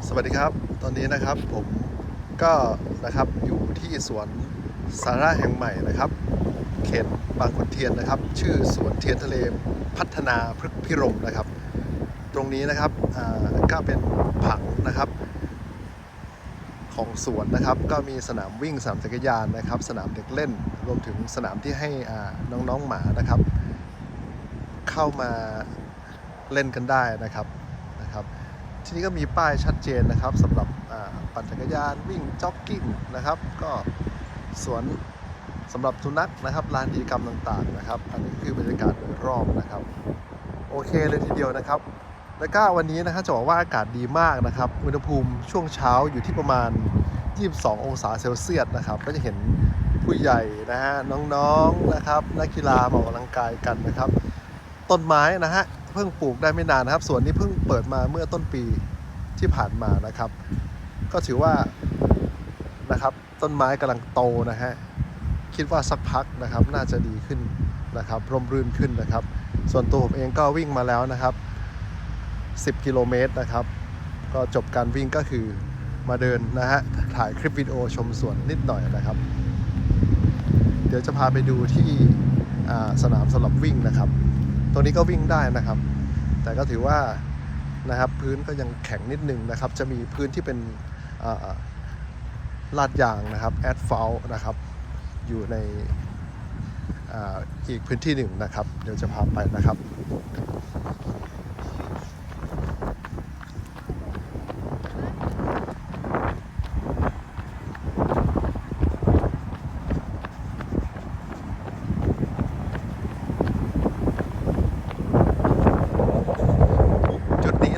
สวัสดีครับตอนนี้นะครับผมก็นะครับอยู่ที่สวนสาธารณะแห่งใหม่นะครับเขตบางขุนเทียนนะครับชื่อสวนเทียนทะเลพัฒนาพฤกษ์พิรมย์นะครับตรงนี้นะครับก็เป็นผังนะครับของสวนนะครับก็มีสนามวิ่งสนามจักรยานนะครับสนามเด็กเล่นรวมถึงสนามที่ให้น้องๆหมานะครับเข้ามาเล่นกันได้นะครับที่นี่ก็มีป้ายชัดเจนนะครับสำหรับปั่นจักรยานวิ่งจ็อกกิ้งนะครับก็สวนสำหรับสุนัขนะครับลานกิจกรรมต่างๆนะครับอันนี้คือบรรยากาศโดยรอบนะครับโอเคเลยทีเดียวนะครับแล้วก็วันนี้นะครับจะบอกว่าอากาศดีมากนะครับอุณหภูมิช่วงเช้าอยู่ที่ประมาณ22องศาเซลเซียสนะครับก็จะเห็นผู้ใหญ่นะฮะน้องๆนะครับนักกีฬามาออกกำลังกายกันนะครับต้นไม้นะฮะเพิ่งปลูกได้ไม่นานนะครับสวนนี้เพิ่งเปิดมาเมื่อต้นปีที่ผ่านมานะครับก็ถือว่านะครับต้นไม้กำลังโตนะฮะคิดว่าสักพักนะครับน่าจะดีขึ้นนะครับร่มรื่นขึ้นนะครับส่วนตัวผมเองก็วิ่งมาแล้วนะครับ10 กิโลเมตรนะครับก็จบการวิ่งก็คือมาเดินนะฮะถ่ายคลิปวิดีโอชมสวนนิดหน่อยนะครับเดี๋ยวจะพาไปดูที่สนามสำหรับวิ่งนะครับตัวนี้ก็วิ่งได้นะครับแต่ก็ถือว่านะครับพื้นก็ยังแข็งนิดนึงนะครับจะมีพื้นที่เป็นลาดยางนะครับแอสฟัลต์นะครับอยู่ในอีกพื้นที่หนึ่งนะครับเดี๋ยวจะพาไปนะครับ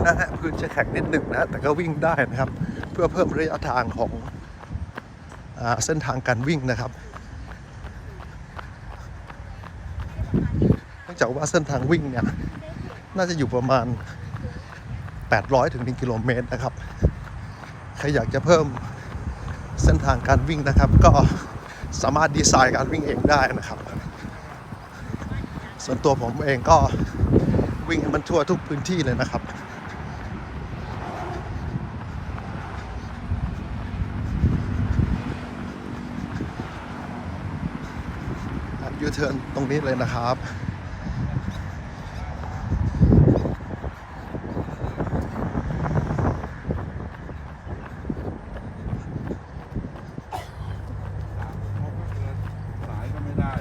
นะฮะพื้นจะแข็งนิดหนึ่งนะแต่ก็วิ่งได้นะครับเพื่อเพิ่มระยะทางของเส้นทางการวิ่งนะครับเนื่องจากว่าเส้นทางวิ่งเนี่ยน่าจะอยู่ประมาณ800 ถึง 1 กิโลเมตรนะครับใครอยากจะเพิ่มเส้นทางการวิ่งนะครับก็สามารถดีไซน์การวิ่งเองได้นะครับส่วนตัวผมเองก็วิ่งให้มันทั่วทุกพื้นที่เลยนะครับยูเทิร์นตรงนี้เลยนะครับสายก็ไม่ได้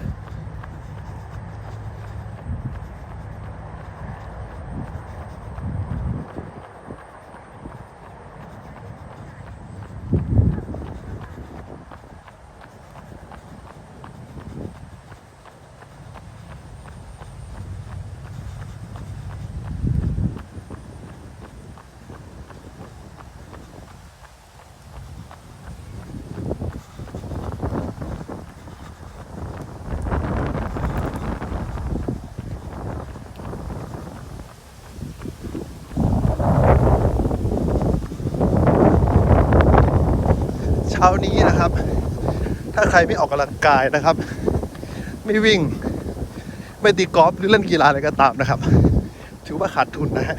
เช้านี้นะครับถ้าใครไม่ออกกำลังกายนะครับไม่วิ่งไม่ตีกอล์ฟหรือเล่นกีฬาอะไรก็ตามนะครับถือว่าขาดทุนนะฮะ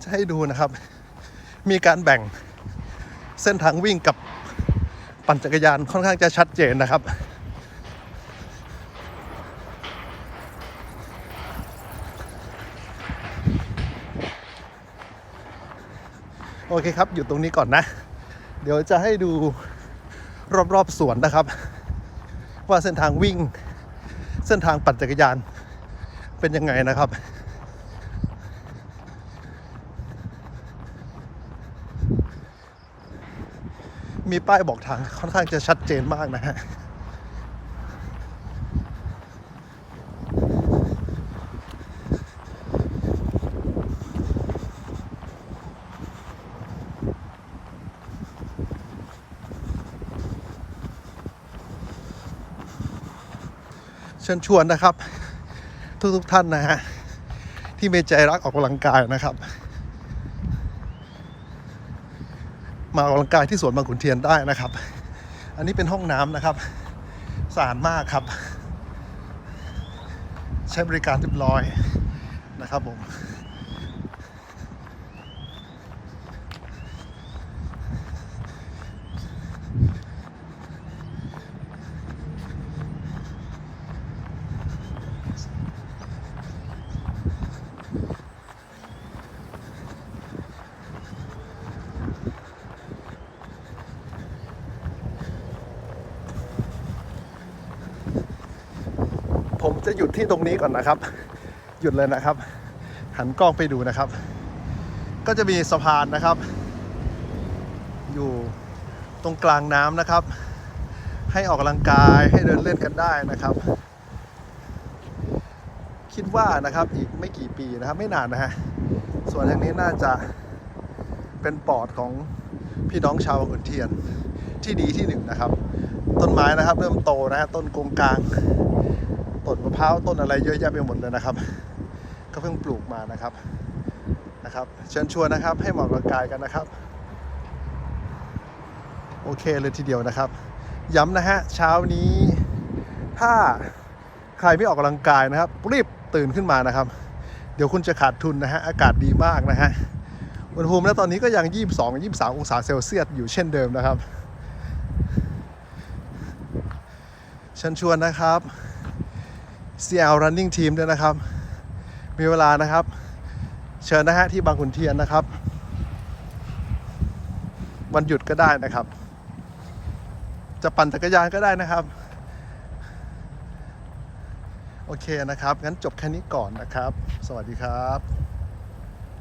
จะให้ดูนะครับมีการแบ่งเส้นทางวิ่งกับปั่นจักรยานค่อนข้างจะชัดเจนนะครับโอเคครับอยู่ตรงนี้ก่อนนะเดี๋ยวจะให้ดูรอบๆสวนนะครับว่าเส้นทางวิ่งเส้นทางปั่นจักรยานเป็นยังไงนะครับมีป้ายบอกทางค่อนข้างจะชัดเจนมากนะฮะ โ เชิญชวนนะครับทุกท่านนะฮะที่มีใจรักออกกำลังกายนะครับมาออกกำลังกายที่สวนบางขุนเทียนได้นะครับอันนี้เป็นห้องน้ำนะครับสะอาดมากครับใช้บริการเรียบร้อยนะครับผมผมจะหยุดที่ตรงนี้ก่อนนะครับหยุดเลยนะครับหันกล้องไปดูนะครับก็จะมีสะพานนะครับอยู่ตรงกลางน้ำนะครับให้ออกกำลังกายให้เดินเล่นกันได้นะครับคิดว่านะครับอีกไม่กี่ปีนะครับไม่นานนะฮะส่วนแห่งนี้น่าจะเป็นปอดของพี่น้องชาวบางขุนเทียนที่ดีที่หนึ่งนะครับต้นไม้นะครับเริ่มโตนะฮะต้นกงกลางต้นมะพร้าวต้นอะไรเยอะแยะไปหมดเลยนะครับก็เพิ่งปลูกมานะครับเชิญชวนนะครับให้มาออกกำลังกายกันนะครับโอเคเลยทีเดียวนะครับย้ำนะฮะเช้านี้ถ้าใครไม่ออกกำลังกายนะครับรีบตื่นขึ้นมานะครับเดี๋ยวคุณจะขาดทุนนะฮะอากาศดีมากนะฮะอุณหภูมิณตอนนี้ก็ยัง22-23 องศาเซลเซียสอยู่เช่นเดิมนะครับเชิญชวนนะครับ CL Running Team ด้วยนะครับมีเวลานะครับเชิญนะฮะที่บางขุนเทียนนะครับวันหยุดก็ได้นะครับจะปั่นจักรยานก็ได้นะครับโอเคนะครับงั้นจบแค่นี้ก่อนนะครับสวัสดีครับ